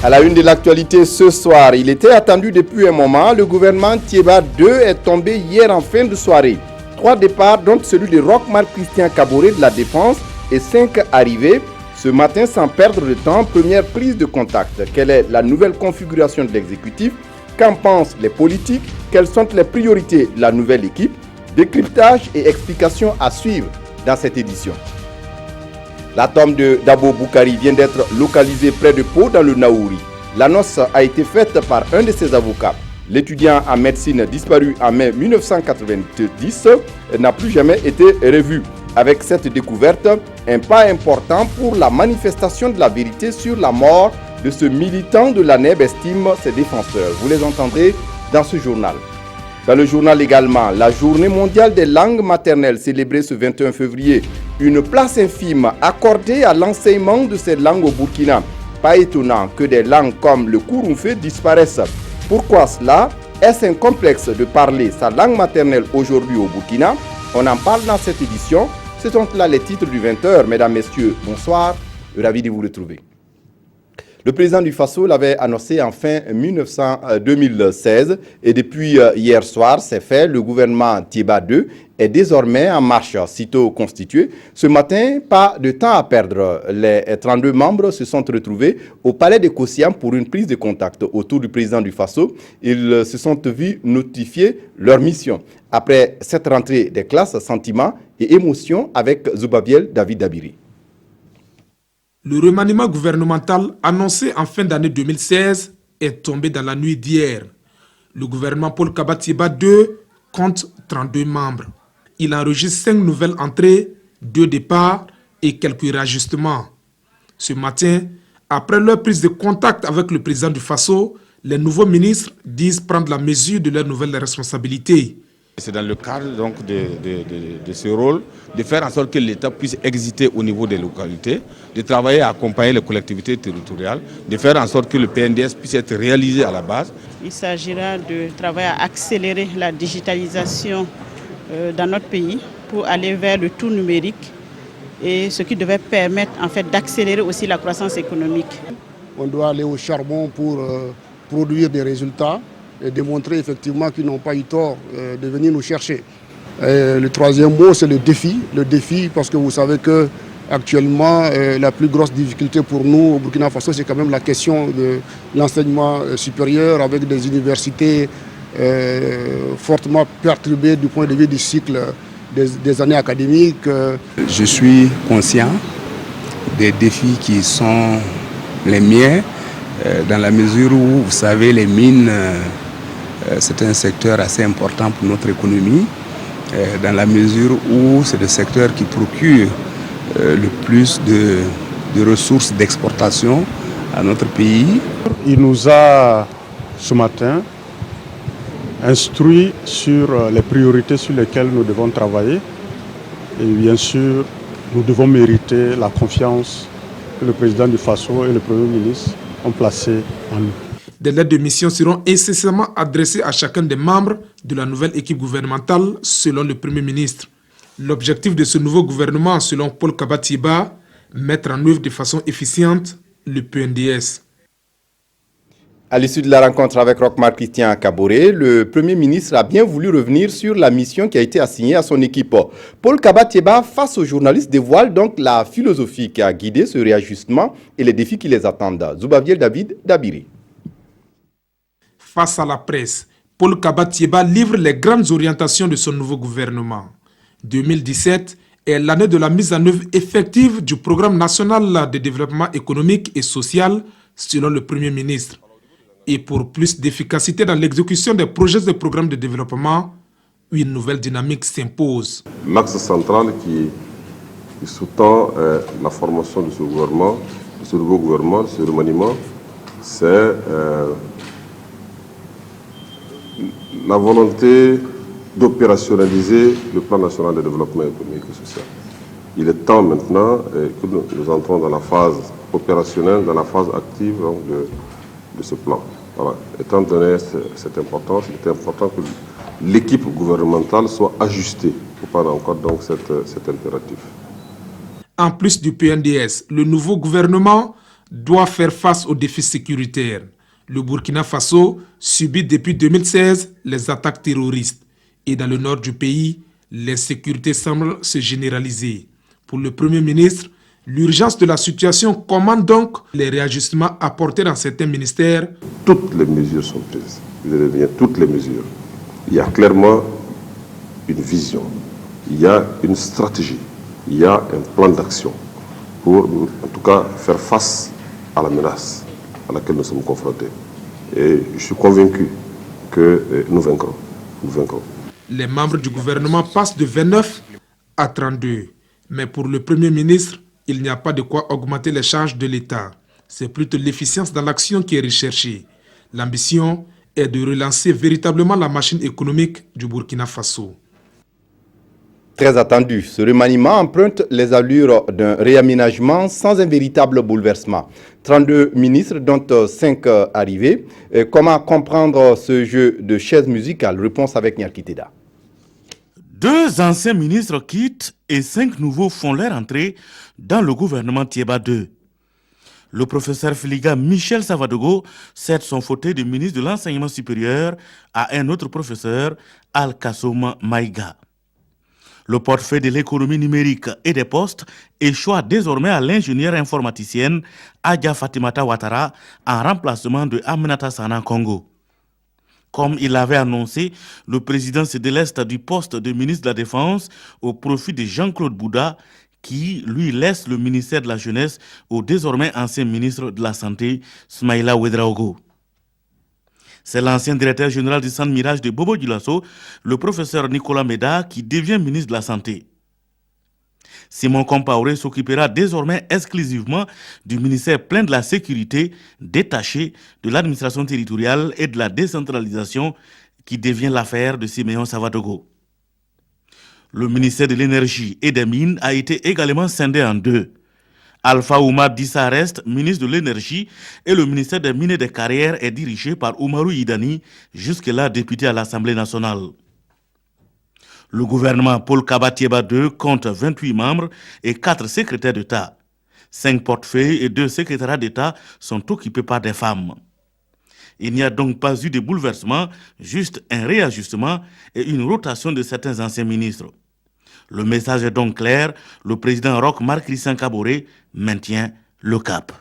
À la une de l'actualité ce soir, il était attendu depuis un moment. Le gouvernement Thiéba 2 est tombé hier en fin de soirée. 3 départs, dont celui de Roch-Marc Christian Kaboré de la Défense et 5 arrivées. Ce matin, sans perdre de temps, première prise de contact. Quelle est la nouvelle configuration de l'exécutif? Qu'en pensent les politiques? Quelles sont les priorités de la nouvelle équipe? Décryptage et explications à suivre dans cette édition. La tombe de Dabo Boukari vient d'être localisée près de Pau dans le Naouri. L'annonce a été faite par un de ses avocats. L'étudiant en médecine disparu en mai 1990 n'a plus jamais été revu. Avec cette découverte, un pas important pour la manifestation de la vérité sur la mort de ce militant de l'ANEB, estiment ses défenseurs. Vous les entendrez dans ce journal. Dans le journal également, la journée mondiale des langues maternelles célébrée ce 21 février. Une place infime accordée à l'enseignement de ces langues au Burkina. Pas étonnant que des langues comme le Kouroumfé disparaissent. Pourquoi cela? Est-ce un complexe de parler sa langue maternelle aujourd'hui au Burkina? On en parle dans cette édition. Ce sont là les titres du 20h. Mesdames, Messieurs, bonsoir. Ravi de vous retrouver. Le président du Faso l'avait annoncé en fin 2016 et depuis hier soir, c'est fait, le gouvernement Thiéba 2 est désormais en marche, sitôt constitué. Ce matin, pas de temps à perdre. Les 32 membres se sont retrouvés au palais de Kossiam pour une prise de contact autour du président du Faso. Ils se sont vus notifier leur mission. Après cette rentrée des classes, sentiments et émotions avec Zubabiel David Dabiri. Le remaniement gouvernemental annoncé en fin d'année 2016 est tombé dans la nuit d'hier. Le gouvernement Paul Kaba Thiéba II compte 32 membres. Il enregistre 5 nouvelles entrées, 2 départs et quelques réajustements. Ce matin, après leur prise de contact avec le président du Faso, les nouveaux ministres disent prendre la mesure de leurs nouvelles responsabilités. C'est dans le cadre donc de ce rôle de faire en sorte que l'État puisse exister au niveau des localités, de travailler à accompagner les collectivités territoriales, de faire en sorte que le PNDS puisse être réalisé à la base. Il s'agira de travailler à accélérer la digitalisation dans notre pays pour aller vers le tout numérique et ce qui devait permettre en fait d'accélérer aussi la croissance économique. On doit aller au charbon pour produire des résultats et démontrer effectivement qu'ils n'ont pas eu tort de venir nous chercher. Et le troisième mot, c'est le défi. Le défi, parce que vous savez que actuellement, la plus grosse difficulté pour nous au Burkina Faso, c'est quand même la question de l'enseignement supérieur avec des universités fortement perturbées du point de vue du cycle des années académiques. Je suis conscient des défis qui sont les miens, dans la mesure où, vous savez, les mines, c'est un secteur assez important pour notre économie, dans la mesure où c'est le secteur qui procure le plus de ressources d'exportation à notre pays. Il nous a, ce matin, instruit sur les priorités sur lesquelles nous devons travailler. Et bien sûr, nous devons mériter la confiance que le président du Faso et le Premier ministre ont placée en nous. Des lettres de mission seront incessamment adressées à chacun des membres de la nouvelle équipe gouvernementale, selon le Premier ministre. L'objectif de ce nouveau gouvernement, selon Paul Kaba Thiéba, mettre en œuvre de façon efficiente le PNDS. À l'issue de la rencontre avec Roch-Marc Christian Kaboré, le Premier ministre a bien voulu revenir sur la mission qui a été assignée à son équipe. Paul Kaba Thiéba, face aux journalistes, dévoile donc la philosophie qui a guidé ce réajustement et les défis qui les attendent. Zubabiel David Dabiri. Face à la presse, Paul Kaba Thiéba livre les grandes orientations de son nouveau gouvernement. 2017 est l'année de la mise en œuvre effective du programme national de développement économique et social, selon le Premier ministre. Et pour plus d'efficacité dans l'exécution des projets et programmes de développement, une nouvelle dynamique s'impose. L'axe central qui sous-tend la formation de ce gouvernement, de ce nouveau gouvernement, de ce remaniement, c'est la volonté d'opérationnaliser le plan national de développement économique et social. Il est temps maintenant que nous entrons dans la phase opérationnelle, dans la phase active donc, de ce plan. Voilà. Étant donné cette importance, il est important que l'équipe gouvernementale soit ajustée pour prendre en compte donc cet impératif. En plus du PNDS, le nouveau gouvernement doit faire face aux défis sécuritaires. Le Burkina Faso subit depuis 2016 les attaques terroristes et dans le nord du pays, l'insécurité semble se généraliser. Pour le Premier ministre, l'urgence de la situation commande donc les réajustements apportés dans certains ministères. Toutes les mesures sont prises. Je reviens, toutes les mesures. Il y a clairement une vision, il y a une stratégie, il y a un plan d'action pour, en tout cas, faire face à la menace à laquelle nous sommes confrontés. Et je suis convaincu que nous vaincrons. Nous vaincrons. Les membres du gouvernement passent de 29 à 32. Mais pour le Premier ministre, il n'y a pas de quoi augmenter les charges de l'État. C'est plutôt l'efficience dans l'action qui est recherchée. L'ambition est de relancer véritablement la machine économique du Burkina Faso. Très attendu, ce remaniement emprunte les allures d'un réaménagement sans un véritable bouleversement. 32 ministres, dont 5 arrivés. Comment comprendre ce jeu de chaises musicales? Réponse avec Nyarkiteda. 2 anciens ministres quittent et 5 nouveaux font leur entrée dans le gouvernement Thiéba II. Le professeur Filiga Michel Savadogo cède son fauteuil de ministre de l'Enseignement supérieur à un autre professeur, Al-Kassoum Maïga. Le portefeuille de l'économie numérique et des postes échoue désormais à l'ingénieure informaticienne Adja Fatimata Ouattara en remplacement de Aminata Sana Congo. Comme il l'avait annoncé, le président se déleste du poste de ministre de la Défense au profit de Jean-Claude Bouda, qui lui laisse le ministère de la Jeunesse au désormais ancien ministre de la Santé, Smaïla Ouedraogo. C'est l'ancien directeur général du Centre Mirage de Bobo Dioulasso, le professeur Nicolas Meda, qui devient ministre de la Santé. Simon Compaoré s'occupera désormais exclusivement du ministère plein de la sécurité, détaché de l'administration territoriale et de la décentralisation, qui devient l'affaire de Siméon Savadogo. Le ministère de l'énergie et des mines a été également scindé en 2. Alpha Oumar Dissa reste ministre de l'énergie et le ministère des mines et des carrières est dirigé par Oumarou Idani, jusque-là député à l'Assemblée nationale. Le gouvernement Paul Kaba Thiéba II compte 28 membres et 4 secrétaires d'État. 5 portefeuilles et 2 secrétariats d'État sont occupés par des femmes. Il n'y a donc pas eu de bouleversement, juste un réajustement et une rotation de certains anciens ministres. Le message est donc clair, le président Roch Marc Christian Kaboré maintient le cap.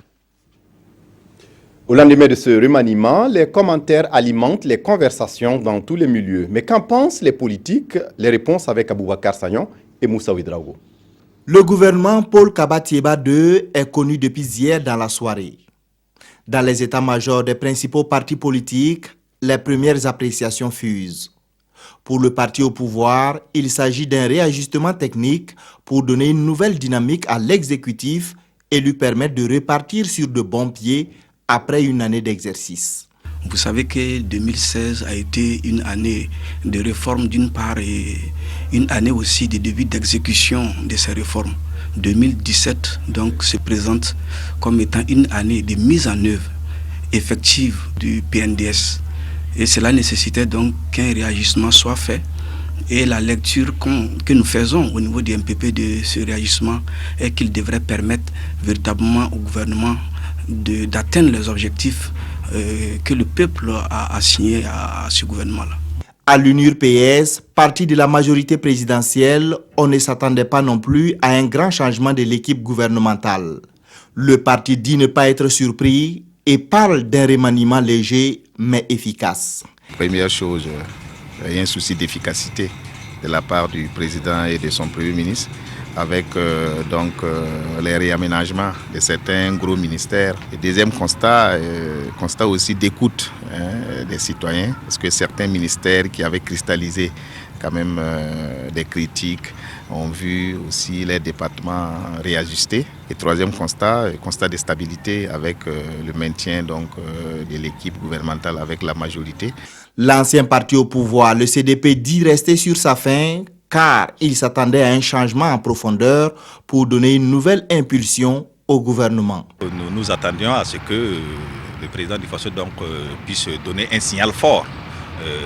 Au lendemain de ce remaniement, les commentaires alimentent les conversations dans tous les milieux. Mais qu'en pensent les politiques? Les réponses avec Aboubakar Sagnon et Moussa Ouedraogo. Le gouvernement Paul Kaba Thiéba II est connu depuis hier dans la soirée. Dans les états-majors des principaux partis politiques, les premières appréciations fusent. Pour le parti au pouvoir, il s'agit d'un réajustement technique pour donner une nouvelle dynamique à l'exécutif et lui permettre de repartir sur de bons pieds après une année d'exercice. Vous savez que 2016 a été une année de réforme d'une part et une année aussi de début d'exécution de ces réformes. 2017 donc se présente comme étant une année de mise en œuvre effective du PNDS. Et cela nécessitait donc qu'un réajustement soit fait. Et la lecture que nous faisons au niveau du MPP de ce réajustement est qu'il devrait permettre véritablement au gouvernement d'atteindre les objectifs que le peuple a assignés à ce gouvernement-là. À l'UNUR-PS, parti de la majorité présidentielle, on ne s'attendait pas non plus à un grand changement de l'équipe gouvernementale. Le parti dit ne pas être surpris et parle d'un remaniement léger mais efficace. Première chose, il y a un souci d'efficacité de la part du président et de son premier ministre avec les réaménagements de certains gros ministères. Et deuxième constat, constat aussi d'écoute des citoyens, parce que certains ministères qui avaient cristallisé quand même des critiques ont vu aussi les départements réajustés. Et troisième constat, constat de stabilité avec le maintien de l'équipe gouvernementale avec la majorité. L'ancien parti au pouvoir, le CDP, dit rester sur sa faim car il s'attendait à un changement en profondeur pour donner une nouvelle impulsion au gouvernement. Nous nous attendions à ce que le président du Faso puisse donner un signal fort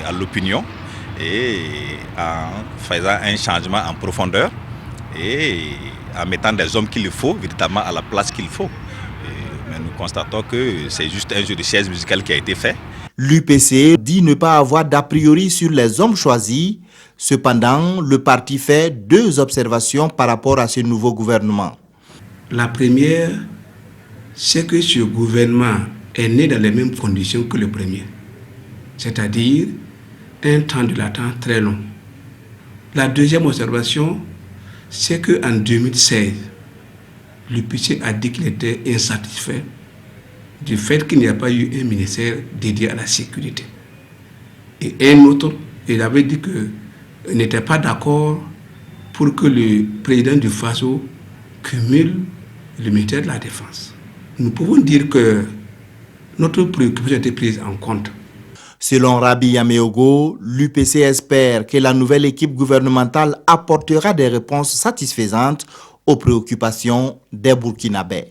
à l'opinion et en faisant un changement en profondeur et en mettant des hommes qu'il faut, véritablement à la place qu'il faut. Mais nous constatons que c'est juste un jeu de chaises musicales qui a été fait. L'UPC dit ne pas avoir d'a priori sur les hommes choisis. Cependant, le parti fait 2 observations par rapport à ce nouveau gouvernement. La première, c'est que ce gouvernement est né dans les mêmes conditions que le premier, c'est-à-dire un temps de latence très long. La deuxième observation, c'est qu'en 2016, l'UPC a dit qu'il était insatisfait du fait qu'il n'y a pas eu un ministère dédié à la sécurité. Et un autre, il avait dit qu'il n'était pas d'accord pour que le président du FASO cumule le ministère de la Défense. Nous pouvons dire que notre préoccupation a été prise en compte. Selon Rabi Yameogo, l'UPC espère que la nouvelle équipe gouvernementale apportera des réponses satisfaisantes aux préoccupations des Burkinabés.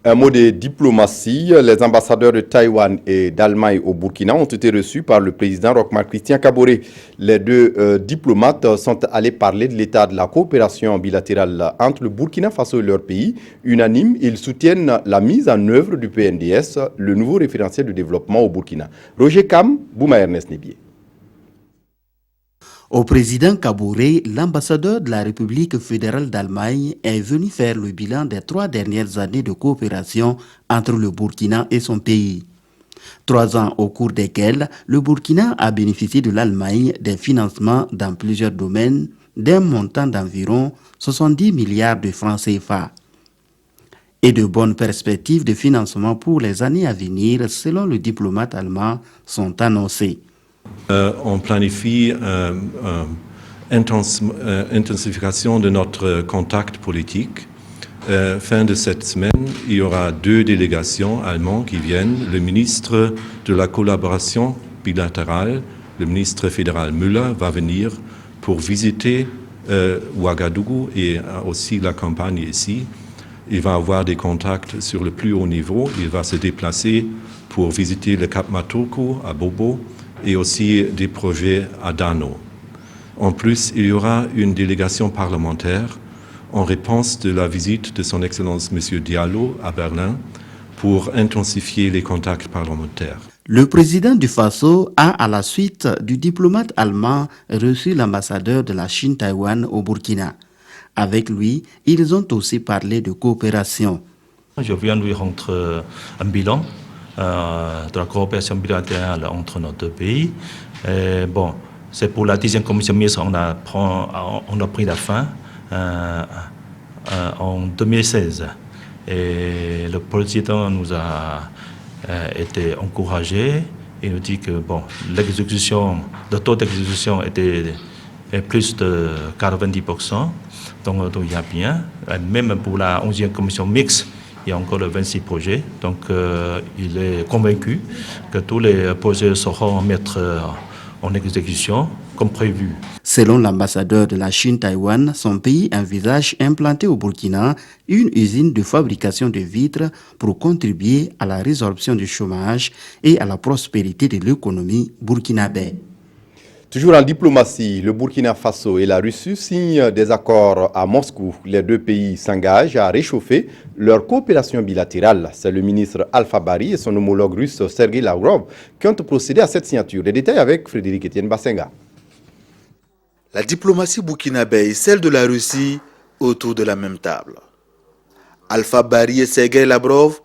Un mot de diplomatie. Les ambassadeurs de Taïwan et d'Allemagne au Burkina ont été reçus par le président Roch-Marc Christian Kaboré. Les 2 diplomates sont allés parler de l'état de la coopération bilatérale entre le Burkina Faso et leur pays. Unanimes, ils soutiennent la mise en œuvre du PNDS, le nouveau référentiel de développement au Burkina. Roger Kam, Bouma Ernest Nebié. Au président Kaboré, l'ambassadeur de la République fédérale d'Allemagne est venu faire le bilan des 3 dernières années de coopération entre le Burkina et son pays. 3 ans au cours desquels le Burkina a bénéficié de l'Allemagne des financements dans plusieurs domaines d'un montant d'environ 70 milliards de francs CFA. Et de bonnes perspectives de financement pour les années à venir, selon le diplomate allemand, sont annoncées. On planifie intensification de notre contact politique. Fin de cette semaine, il y aura 2 délégations allemandes qui viennent. Le ministre de la collaboration bilatérale, le ministre fédéral Müller, va venir pour visiter Ouagadougou et aussi la campagne ici. Il va avoir des contacts sur le plus haut niveau. Il va se déplacer pour visiter le Cap Matoko à Bobo et aussi des projets à Dano. En plus, il y aura une délégation parlementaire en réponse de la visite de son Excellence M. Diallo à Berlin pour intensifier les contacts parlementaires. Le président du Faso a, à la suite du diplomate allemand, reçu l'ambassadeur de la Chine-Taïwan au Burkina. Avec lui, ils ont aussi parlé de coopération. Je viens lui rendre un bilan de la coopération bilatérale entre nos 2 pays. Bon, c'est pour la 10e commission mixte, on a pris la fin en 2016. Et le président nous a été encouragé. Il nous dit que bon, le taux d'exécution était plus de 90%. Donc il y a bien. Même pour la 11e commission mixte, il y a encore 26 projets. Donc il est convaincu que tous les projets seront mis en exécution comme prévu. Selon l'ambassadeur de la Chine-Taïwan, son pays envisage implanter au Burkina une usine de fabrication de vitres pour contribuer à la résorption du chômage et à la prospérité de l'économie burkinabé. Toujours en diplomatie, le Burkina Faso et la Russie signent des accords à Moscou. Les 2 pays s'engagent à réchauffer leur coopération bilatérale. C'est le ministre Alpha Bari et son homologue russe Sergei Lavrov qui ont procédé à cette signature. Les détails avec Frédéric Etienne Bassenga. La diplomatie burkinabé et celle de la Russie autour de la même table. Alpha Bari et Sergei Lavrov,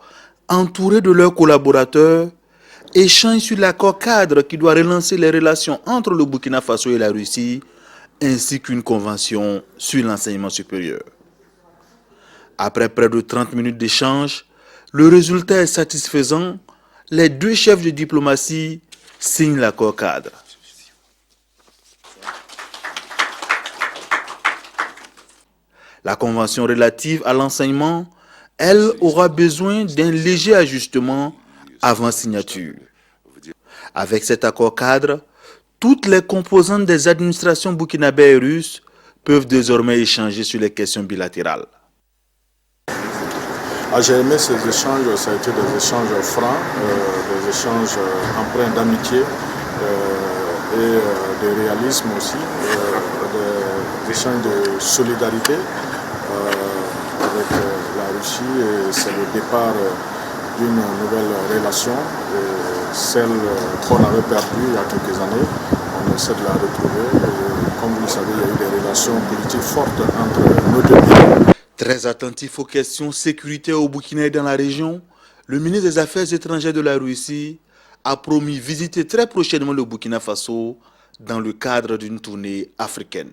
entourés de leurs collaborateurs, échange sur l'accord cadre qui doit relancer les relations entre le Burkina Faso et la Russie, ainsi qu'une convention sur l'enseignement supérieur. Après près de 30 minutes d'échange, le résultat est satisfaisant. Les 2 chefs de diplomatie signent l'accord cadre. La convention relative à l'enseignement, elle, aura besoin d'un léger ajustement avant signature. Avec cet accord cadre, toutes les composantes des administrations burkinabées et russes peuvent désormais échanger sur les questions bilatérales. J'ai aimé ces échanges, ça a été des échanges francs, des échanges empreints d'amitié et de réalisme aussi, des échanges de solidarité avec la Russie et c'est le départ d'une nouvelle relation, celle qu'on avait perdue il y a quelques années. On essaie de la retrouver. Et comme vous le savez, il y a eu des relations politiques fortes entre nos deux pays. Très attentif aux questions sécuritaires au Burkina et dans la région, le ministre des Affaires étrangères de la Russie a promis visiter très prochainement le Burkina Faso dans le cadre d'une tournée africaine.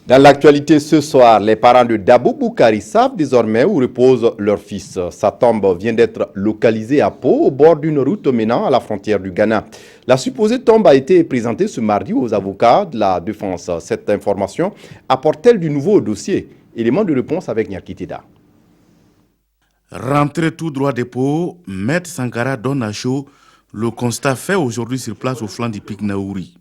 Dans l'actualité ce soir, les parents de Dabo Boukari savent désormais où repose leur fils. Sa tombe vient d'être localisée à Pau, au bord d'une route menant à la frontière du Ghana. La supposée tombe a été présentée ce mardi aux avocats de la défense. Cette information apporte-t-elle du nouveau au dossier? Élément de réponse avec Nyakitida. Rentré tout droit des Pau, Maître Sankara donne à chaud le constat fait aujourd'hui sur place au flanc du pic Naouri.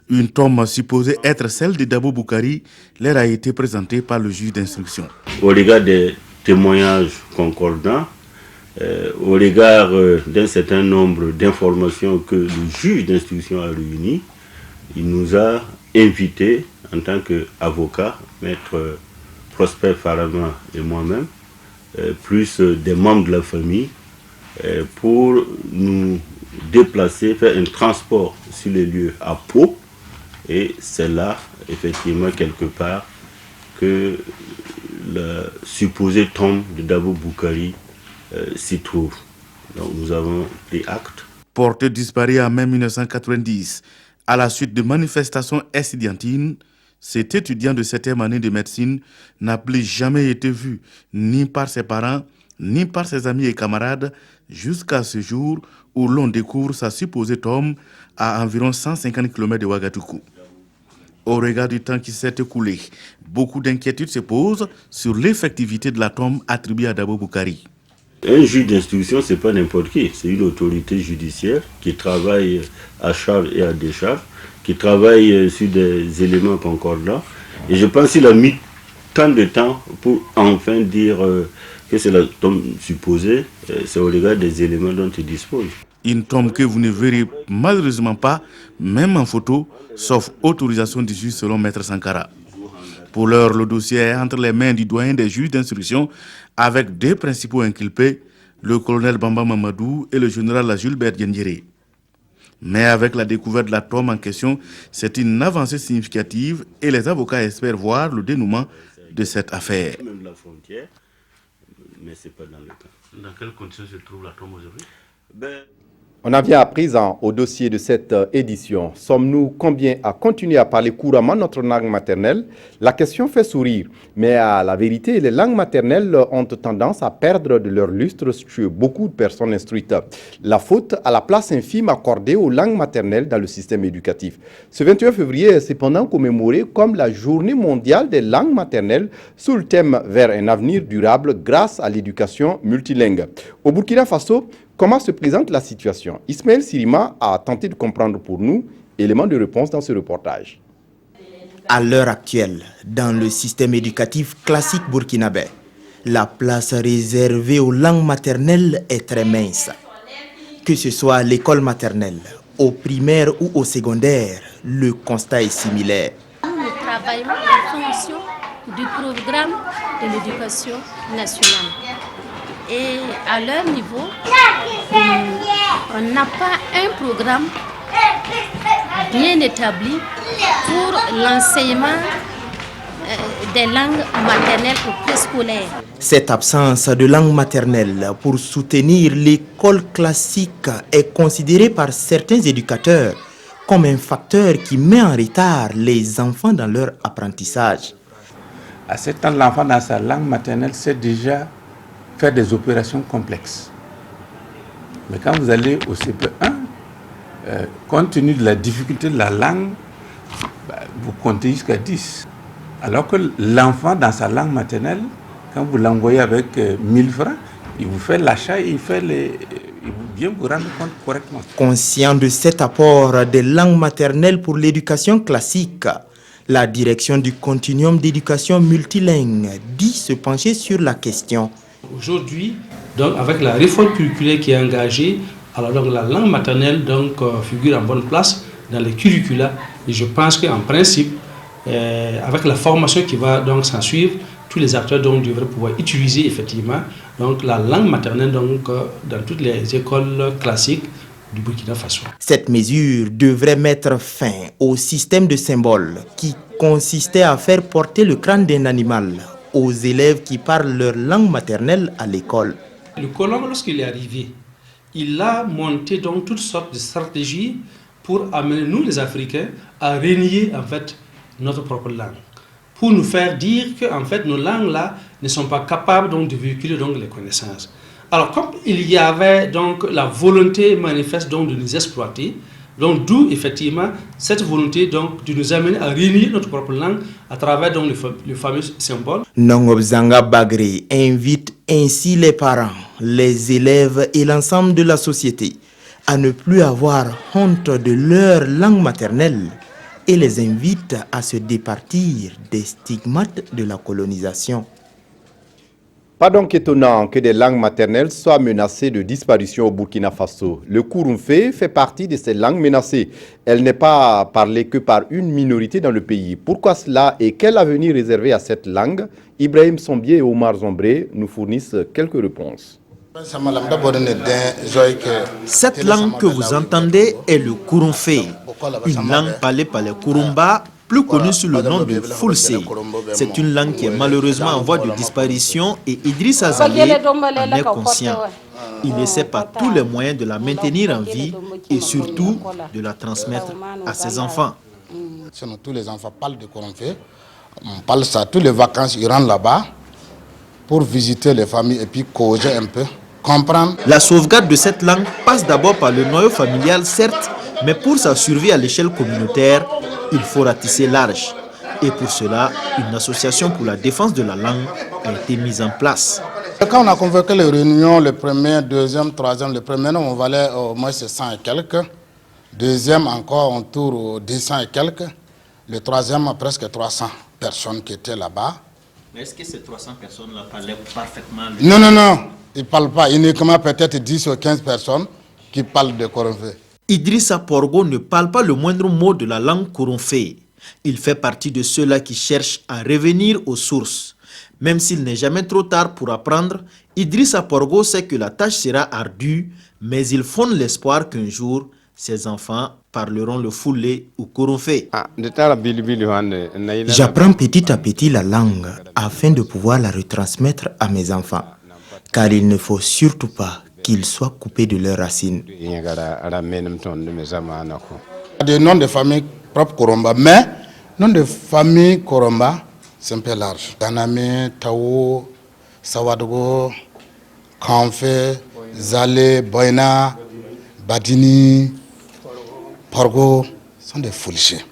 Une tombe supposée être celle de Dabo Boukari leur a été présentée par le juge d'instruction. Au regard des témoignages concordants, au regard d'un certain nombre d'informations que le juge d'instruction a réunies, il nous a invités en tant qu'avocats, Maître Prosper Farama et moi-même, plus des membres de la famille, pour nous déplacer, faire un transport sur les lieux à Pau. Et c'est là, effectivement, quelque part, que la supposée tombe de Dabo Boukari s'y trouve. Donc nous avons pris acte. Porté disparu en mai 1990, à la suite de manifestations estudiantines, cet étudiant de 7e année de médecine n'a plus jamais été vu, ni par ses parents, ni par ses amis et camarades, jusqu'à ce jour où l'on découvre sa supposée tombe à environ 150 km de Ouagadougou. Au regard du temps qui s'est écoulé, beaucoup d'inquiétudes se posent sur l'effectivité de la tombe attribuée à Dabo Boukari. Un juge d'instruction, ce n'est pas n'importe qui, c'est une autorité judiciaire qui travaille à charge et à décharge, qui travaille sur des éléments concordants. Et je pense qu'il a mis tant de temps pour enfin dire que c'est la tombe supposée, c'est au regard des éléments dont il dispose. Une tombe que vous ne verrez malheureusement pas, même en photo, sauf autorisation du juge selon Maître Sankara. Pour l'heure, le dossier est entre les mains du doyen des juges d'instruction avec deux principaux inculpés, le colonel Bamba Mamadou et le général Gilbert Diendéré. Mais avec la découverte de la tombe en question, c'est une avancée significative et les avocats espèrent voir le dénouement de cette affaire. Même la frontière, mais ce n'est pas dans le cas. Dans quelles conditions se trouve la tombe aujourd'hui? On en vient à présent au dossier de cette édition. Sommes-nous combien à continuer à parler couramment notre langue maternelle? La question fait sourire, mais à la vérité, les langues maternelles ont tendance à perdre de leur lustre chez beaucoup de personnes instruites. La faute à la place infime accordée aux langues maternelles dans le système éducatif. Ce 21 février est cependant commémoré comme la journée mondiale des langues maternelles sous le thème vers un avenir durable grâce à l'éducation multilingue. Au Burkina Faso, comment se présente la situation? Ismaël Sirima a tenté de comprendre pour nous, élément de réponse dans ce reportage. À l'heure actuelle, dans le système éducatif classique burkinabé, la place réservée aux langues maternelles est très mince. Que ce soit à l'école maternelle, au primaire ou au secondaire, le constat est similaire. Nous travaillons en fonction du programme de l'éducation nationale. Et à leur niveau, on n'a pas un programme bien établi pour l'enseignement des langues maternelles au préscolaire. Cette absence de langue maternelle pour soutenir l'école classique est considérée par certains éducateurs comme un facteur qui met en retard les enfants dans leur apprentissage. À cet temps, l'enfant dans sa langue maternelle sait déjà faire des opérations complexes. Mais quand vous allez au CP1, compte tenu de la difficulté de la langue, vous comptez jusqu'à 10. Alors que l'enfant dans sa langue maternelle, quand vous l'envoyez avec 1000 francs, il vous fait l'achat et il vient vous rendre compte correctement. Conscient de cet apport des langues maternelles pour l'éducation classique, la direction du continuum d'éducation multilingue dit se pencher sur la question. Aujourd'hui, donc, avec la réforme curriculaire qui est engagée, alors donc, la langue maternelle figure en bonne place dans les curricula. Et je pense qu'en principe, avec la formation qui va donc s'en suivre, tous les acteurs donc, devraient pouvoir utiliser effectivement donc, la langue maternelle donc, dans toutes les écoles classiques du Burkina Faso. Cette mesure devrait mettre fin au système de symboles qui consistait à faire porter le crâne d'un animal aux élèves qui parlent leur langue maternelle à l'école. Le colon, lorsqu'il est arrivé, il a monté donc toutes sortes de stratégies pour amener nous les Africains à renier en fait notre propre langue, pour nous faire dire que en fait nos langues là ne sont pas capables donc de véhiculer donc les connaissances. Alors comme il y avait donc la volonté manifeste donc de nous exploiter, donc d'où effectivement cette volonté donc de nous amener à renier notre propre langue à travers donc le fameux symbole. Nongobzanga Bagré invite ainsi les parents, les élèves et l'ensemble de la société à ne plus avoir honte de leur langue maternelle et les invite à se départir des stigmates de la colonisation. Pas donc étonnant que des langues maternelles soient menacées de disparition au Burkina Faso. Le Kouroumfé fait partie de ces langues menacées. Elle n'est pas parlée que par une minorité dans le pays. Pourquoi cela et quel avenir réservé à cette langue? Ibrahim Sombier et Omar Zombré nous fournissent quelques réponses. Cette langue que vous entendez est le Kouroumfé, une langue parlée par les Kouroumba, plus connue sous le nom de Foulsé. C'est une langue qui est malheureusement en voie de disparition et Idriss Azalé en est conscient. Il essaie par tous les moyens de la maintenir en vie et surtout de la transmettre à ses enfants. Tous les enfants parlent de Kouroumfé. On parle ça, tous les vacances, ils rentrent là-bas pour visiter les familles et puis causer un peu. Comprendre. La sauvegarde de cette langue passe d'abord par le noyau familial, certes, mais pour sa survie à l'échelle communautaire, il faut ratisser large. Et pour cela, une association pour la défense de la langue a été mise en place. Quand on a convoqué les réunions, le premier, deuxième, troisième, le premier, on valait au moins 100 et quelques. Deuxième, encore, on tourne aux 200 et quelques. Le troisième, presque 300 personnes qui étaient là-bas. Mais est-ce que ces 300 personnes-là parlaient parfaitement Non, non, non. Ils ne parlent pas. Uniquement peut-être 10 ou 15 personnes qui parlent de Kouroumfé. Idrissa Porgo ne parle pas le moindre mot de la langue Kouroumfé. Il fait partie de ceux-là qui cherchent à revenir aux sources. Même s'il n'est jamais trop tard pour apprendre, Idrissa Porgo sait que la tâche sera ardue, mais il fonde l'espoir qu'un jour, ses enfants parleront le Foulé ou Kouroumfé. J'apprends petit à petit la langue afin de pouvoir la retransmettre à mes enfants. Car il ne faut surtout pas qu'ils soient coupés de leurs racines. Des noms de famille propres Koromba, mais nom de famille Koromba, c'est un peu large. Ganame, Tao, Sawadogo, Kanfe, Zale, Boina, Badini, Porgo, sont des Foulchés.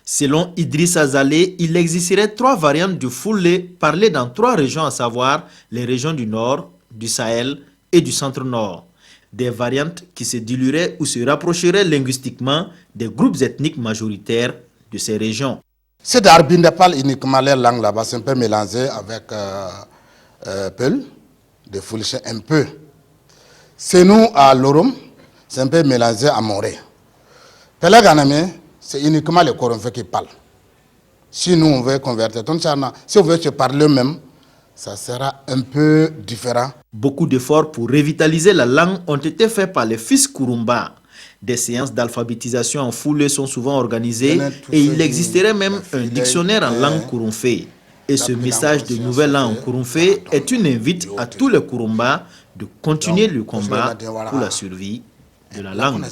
Selon Idriss Azalé, il existerait 3 variantes du Foulé parlées dans 3 régions, à savoir les régions du Nord, du Sahel et du Centre-Nord. Des variantes qui se dilueraient ou se rapprocheraient linguistiquement des groupes ethniques majoritaires de ces régions. C'est d'Arbin parle uniquement leur langue là-bas, c'est un peu mélangé avec Peul, de Foulché un peu. C'est nous à Lorum, c'est un peu mélangé à Moré. Pelaganame, c'est uniquement les Kouroumfé qui parlent. Si nous on veut convertir, si on veut se parler même, ça sera un peu différent. Beaucoup d'efforts pour revitaliser la langue ont été faits par les fils Kouroumba. Des séances d'alphabétisation en foulée sont souvent organisées et il existerait même un dictionnaire en langue Kouroumfé. Et ce message de nouvel an en Kouroumfé est une invite à tous les Kouroumba de continuer le combat pour la survie de la langue.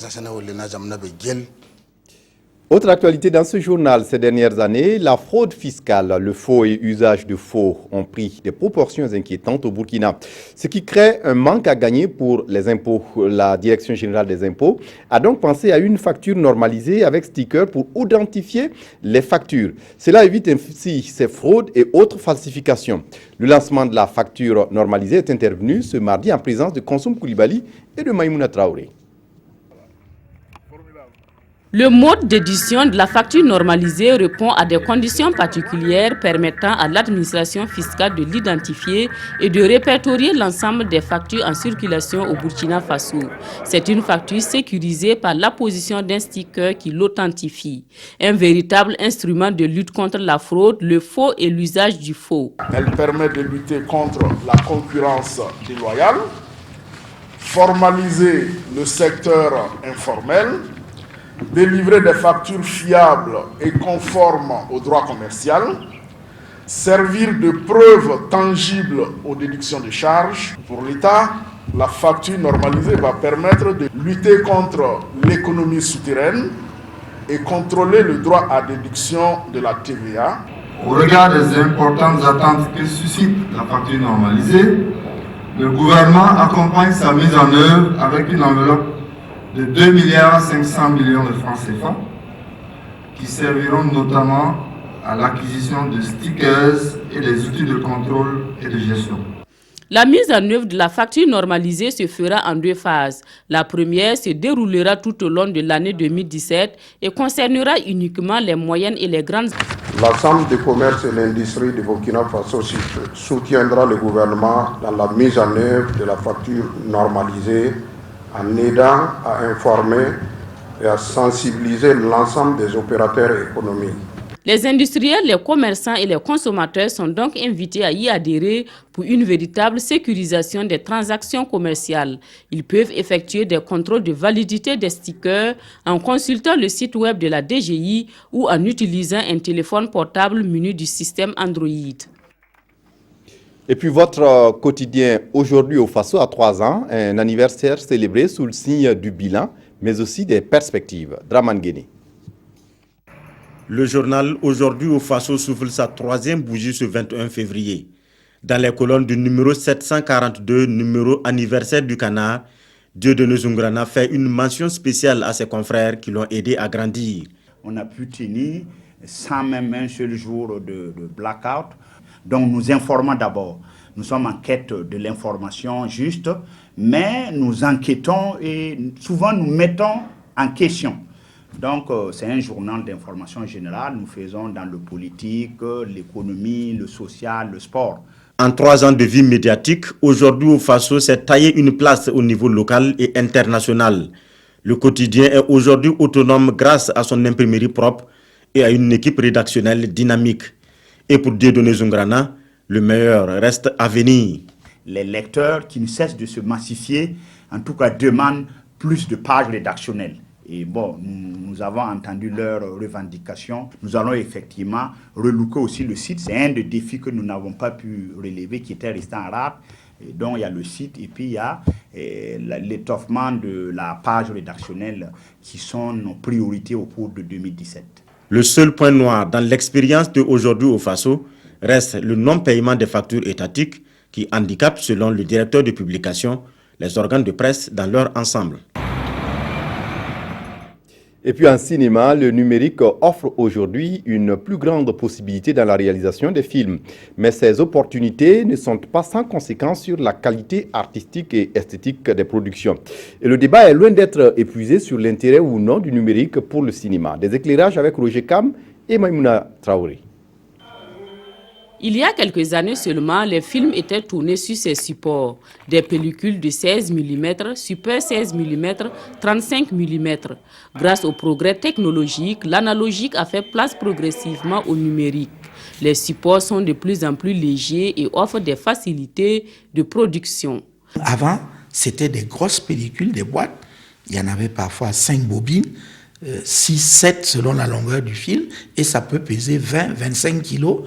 Autre actualité dans ce journal ces dernières années, la fraude fiscale, le faux et usage de faux ont pris des proportions inquiétantes au Burkina, ce qui crée un manque à gagner pour les impôts. La Direction générale des impôts a donc pensé à une facture normalisée avec sticker pour identifier les factures. Cela évite ainsi ces fraudes et autres falsifications. Le lancement de la facture normalisée est intervenu ce mardi en présence de Konsoum Koulibaly et de Maïmouna Traoré. Le mode d'édition de la facture normalisée répond à des conditions particulières permettant à l'administration fiscale de l'identifier et de répertorier l'ensemble des factures en circulation au Burkina Faso. C'est une facture sécurisée par l'apposition d'un sticker qui l'authentifie. Un véritable instrument de lutte contre la fraude, le faux et l'usage du faux. Elle permet de lutter contre la concurrence déloyale, formaliser le secteur informel, délivrer des factures fiables et conformes au droit commercial, servir de preuve tangible aux déductions de charges. Pour l'État, la facture normalisée va permettre de lutter contre l'économie souterraine et contrôler le droit à déduction de la TVA. Au regard des importantes attentes que suscite la facture normalisée, le gouvernement accompagne sa mise en œuvre avec une enveloppe de 2,5 milliards de francs CFA qui serviront notamment à l'acquisition de stickers et des outils de contrôle et de gestion. La mise en œuvre de la facture normalisée se fera en 2 phases. La première se déroulera tout au long de l'année 2017 et concernera uniquement les moyennes et les grandes. La Chambre de commerce et l'industrie de Burkina Faso soutiendra le gouvernement dans la mise en œuvre de la facture normalisée en aidant à informer et à sensibiliser l'ensemble des opérateurs économiques. Les industriels, les commerçants et les consommateurs sont donc invités à y adhérer pour une véritable sécurisation des transactions commerciales. Ils peuvent effectuer des contrôles de validité des stickers en consultant le site web de la DGI ou en utilisant un téléphone portable muni du système Android. Et puis votre quotidien aujourd'hui au Faso a 3 ans, un anniversaire célébré sous le signe du bilan, mais aussi des perspectives. Draman Guéné. Le journal Aujourd'hui au Faso souffle sa 3e bougie ce 21 février. Dans les colonnes du numéro 742, numéro anniversaire du canard, Dieudonné Zoungrana fait une mention spéciale à ses confrères qui l'ont aidé à grandir. On a pu tenir sans même un seul jour de blackout. Donc nous informons d'abord. Nous sommes en quête de l'information juste, mais nous enquêtons et souvent nous mettons en question. Donc c'est un journal d'information générale. Nous faisons dans le politique, l'économie, le social, le sport. En 3 ans de vie médiatique, aujourd'hui au Faso s'est taillé une place au niveau local et international. Le quotidien est aujourd'hui autonome grâce à son imprimerie propre et à une équipe rédactionnelle dynamique. Et pour Dieudonné Zoungrana, le meilleur reste à venir. Les lecteurs qui ne cessent de se massifier, en tout cas demandent plus de pages rédactionnelles. Et bon, nous avons entendu leurs revendications. Nous allons effectivement relooker aussi le site. C'est un des défis que nous n'avons pas pu relever, qui était resté en rade. Et donc il y a le site et puis il y a l'étoffement de la page rédactionnelle qui sont nos priorités au cours de 2017. Le seul point noir dans l'expérience d'aujourd'hui au Faso reste le non-paiement des factures étatiques qui handicape, selon le directeur de publication, les organes de presse dans leur ensemble. Et puis en cinéma, le numérique offre aujourd'hui une plus grande possibilité dans la réalisation des films. Mais ces opportunités ne sont pas sans conséquence sur la qualité artistique et esthétique des productions. Et le débat est loin d'être épuisé sur l'intérêt ou non du numérique pour le cinéma. Des éclairages avec Roger Kam et Maïmouna Traoré. Il y a quelques années seulement, les films étaient tournés sur ces supports. Des pellicules de 16 mm, super 16 mm, 35 mm. Grâce au progrès technologique, l'analogique a fait place progressivement au numérique. Les supports sont de plus en plus légers et offrent des facilités de production. Avant, c'était des grosses pellicules, des boîtes. Il y en avait parfois 5 bobines, 6, 7 selon la longueur du film, et ça peut peser 20, 25 kilos.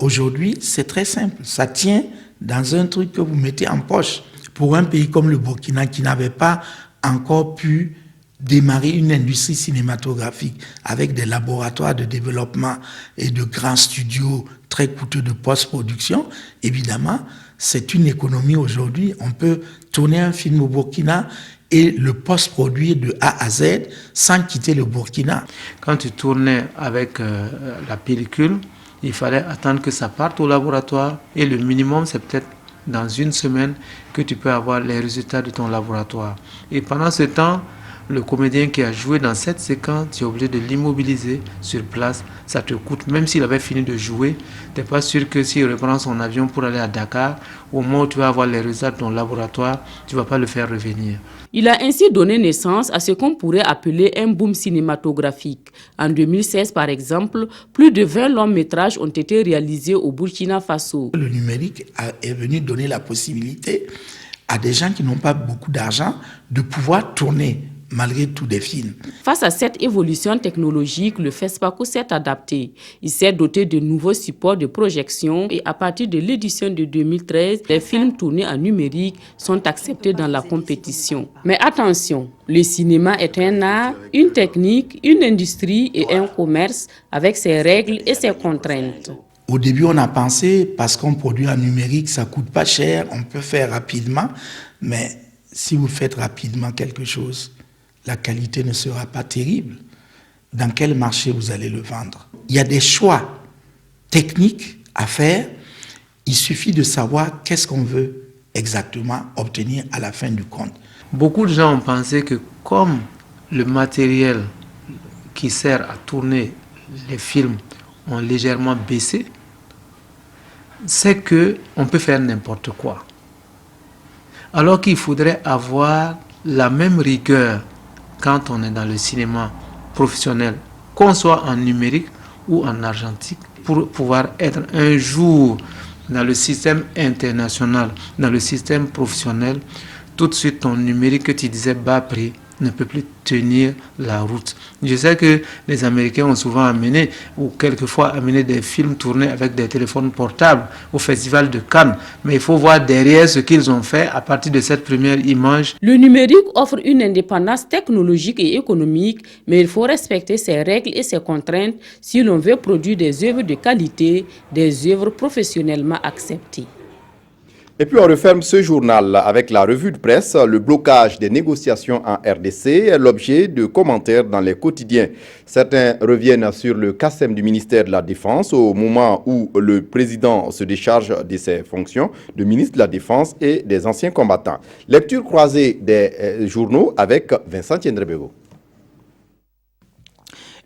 Aujourd'hui, c'est très simple. Ça tient dans un truc que vous mettez en poche. Pour un pays comme le Burkina qui n'avait pas encore pu démarrer une industrie cinématographique avec des laboratoires de développement et de grands studios très coûteux de post-production, évidemment, c'est une économie aujourd'hui. On peut tourner un film au Burkina et le post-produire de A à Z sans quitter le Burkina. Quand tu tournais avec la pellicule, il fallait attendre que ça parte au laboratoire et le minimum, c'est peut-être dans 1 semaine que tu peux avoir les résultats de ton laboratoire. Et pendant ce temps, Le comédien qui a joué dans cette séquence, tu es obligé de l'immobiliser sur place. Ça te coûte, même s'il avait fini de jouer, tu n'es pas sûr que s'il reprend son avion pour aller à Dakar, au moment où tu vas avoir les résultats de ton laboratoire, tu ne vas pas le faire revenir. Il a ainsi donné naissance à ce qu'on pourrait appeler un boom cinématographique. En 2016, par exemple, plus de 20 longs métrages ont été réalisés au Burkina Faso. Le numérique est venu donner la possibilité à des gens qui n'ont pas beaucoup d'argent de pouvoir tourner malgré tout des films. Face à cette évolution technologique, le FESPACO s'est adapté. Il s'est doté de nouveaux supports de projection et à partir de l'édition de 2013, les films tournés en numérique sont acceptés dans la compétition. Mais attention, le cinéma est un art, une technique, une industrie et un commerce avec ses règles et ses contraintes. Au début, on a pensé, parce qu'on produit en numérique, ça ne coûte pas cher, on peut faire rapidement, mais si vous faites rapidement quelque chose, la qualité ne sera pas terrible. Dans quel marché vous allez le vendre? Il y a des choix techniques à faire. Il suffit de savoir qu'est-ce qu'on veut exactement obtenir à la fin du compte. Beaucoup de gens ont pensé que comme le matériel qui sert à tourner les films ont légèrement baissé, c'est qu'on peut faire n'importe quoi. Alors qu'il faudrait avoir la même rigueur quand on est dans le cinéma professionnel, qu'on soit en numérique ou en argentique, pour pouvoir être un jour dans le système international, dans le système professionnel, tout de suite ton numérique que tu disais bas prix ne peut plus tenir la route. Je sais que les Américains ont souvent amené, ou quelquefois amené des films tournés avec des téléphones portables au Festival de Cannes, mais il faut voir derrière ce qu'ils ont fait à partir de cette première image. Le numérique offre une indépendance technologique et économique, mais il faut respecter ses règles et ses contraintes si l'on veut produire des œuvres de qualité, des œuvres professionnellement acceptées. Et puis on referme ce journal avec la revue de presse. Le blocage des négociations en RDC est l'objet de commentaires dans les quotidiens. Certains reviennent sur le CACEM du ministère de la Défense au moment où le président se décharge de ses fonctions de ministre de la Défense et des anciens combattants. Lecture croisée des journaux avec Vincent Tiendrebego.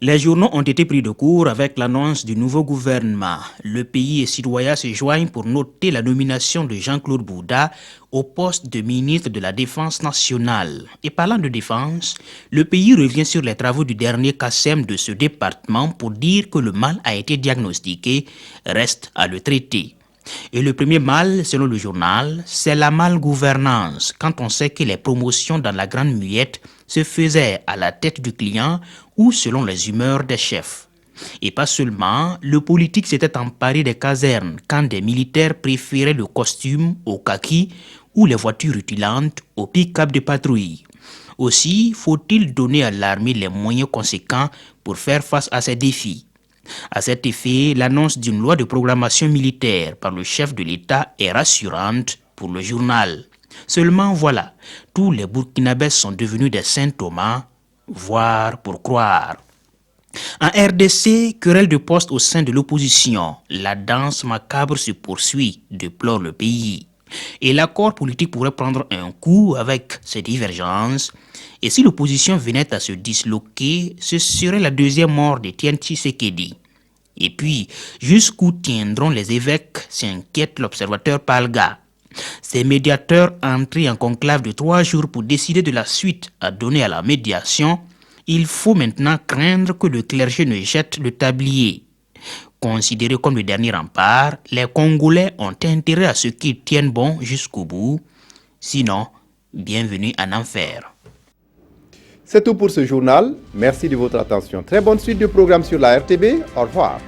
Les journaux ont été pris de court avec l'annonce du nouveau gouvernement. Le pays et citoyens se joignent pour noter la nomination de Jean-Claude Bouda au poste de ministre de la Défense nationale. Et parlant de défense, le pays revient sur les travaux du dernier CACEM de ce département pour dire que le mal a été diagnostiqué, reste à le traiter. Et le premier mal, selon le journal, c'est la malgouvernance, quand on sait que les promotions dans la grande muette se faisaient à la tête du client ou selon les humeurs des chefs. Et pas seulement, le politique s'était emparé des casernes quand des militaires préféraient le costume au kaki ou les voitures rutilantes au pick-up de patrouille. Aussi, faut-il donner à l'armée les moyens conséquents pour faire face à ces défis. À cet effet, l'annonce d'une loi de programmation militaire par le chef de l'État est rassurante pour le journal. Seulement voilà, tous les Burkinabés sont devenus des Saint Thomas, voir pour croire. En RDC, querelle de poste au sein de l'opposition, la danse macabre se poursuit, déplore le pays. Et l'accord politique pourrait prendre un coup avec ces divergences. Et si l'opposition venait à se disloquer, ce serait la deuxième mort d'Étienne Tshisekedi. Et puis, jusqu'où tiendront les évêques, s'inquiète l'observateur Palga. Ces médiateurs entrés en conclave de 3 jours pour décider de la suite à donner à la médiation, il faut maintenant craindre que le clergé ne jette le tablier. Considérés comme le dernier rempart, les Congolais ont intérêt à ce qu'ils tiennent bon jusqu'au bout. Sinon, bienvenue en enfer. C'est tout pour ce journal. Merci de votre attention. Très bonne suite de programmes sur la RTB. Au revoir.